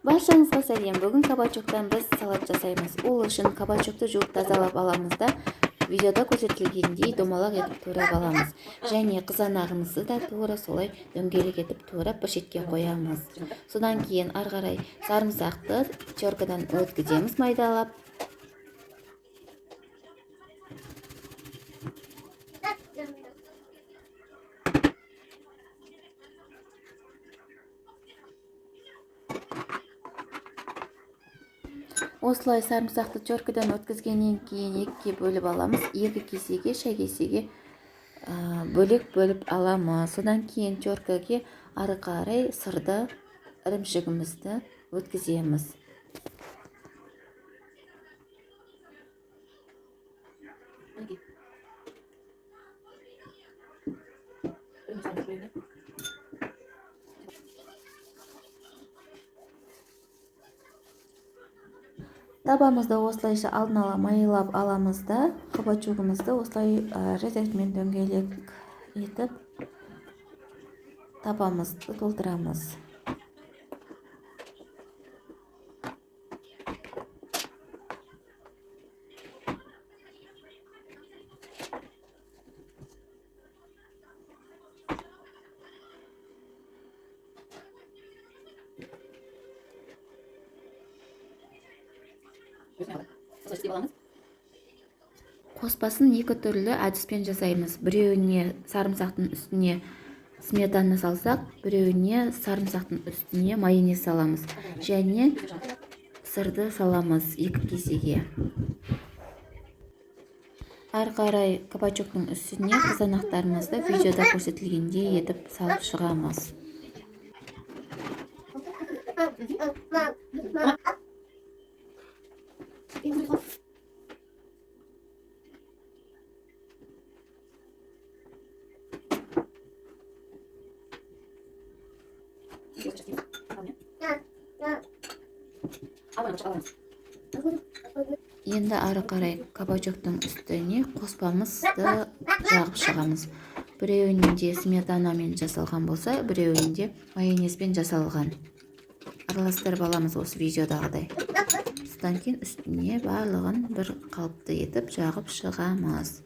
Баршаңызға сәлем. Бүгін кабачоктан біз салат жасаймыз. Ол үшін кабачокты жуып тазалап аламыз да видеода көрсетілгендей домалақ етіп турап аламыз. Және қызанағымызды да тура солай дөңгелек етіп турап бір шетке қоямыз. Содан кейін ары қарай сарымсақты теркадан өткіземіз майдалап. Осылай сарымсақты теркадан өткізгеннен кейін екіге бөліп аламыз. Екі кесеге, шай кесеге бөлек бөліп аламыз. Содан кейін теркаге ары қарай сырды, ірімшігімізді өткіземіз. Табамызды осылайша алдын ала майлап аламыз да кабачогымызды осылай розеткамен дөңгелек етіп табамызды толтырамыз. Қоспасын екі түрлі әдіспен жасаймыз. Біреуіне сарымсақтың үстіне сметана салсақ, біреуіне сарымсақтың үстіне майонез саламыз. Және сырды саламыз екі кесеге. Ары қарай кабачоктың үстіне қызанақтарымызды видеода көрсетілгендей етіп салып шығамыз. Енді ары қарай кабачоктың үстіне қоспамызды жағып шығамыз. Біреуінде сметанамен жасалған болса, біреуінде майонезбен жасалған. Араластырып аламыз осы видеодағыдай. Содан кейін үстіне барлығын бір қалыпты етіп жағып шығамыз.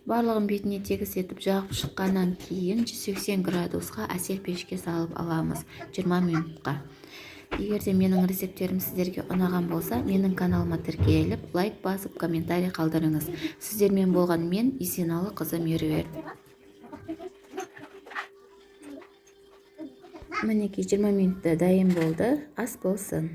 Барлығын бетіне тегіс етіп жағып шыққаннан кейін 180 градусқа әсел пешке салып аламыз 20 минутқа. Егер де менің рецептерім сіздерге ұнаған болса, менің каналыма тіркеліп, лайк басып, комментарий қалдырыңыз. Сіздермен болған мен Есеналы қызы Меруерт. Мінекей 20 минутта дайын болды, ас болсын.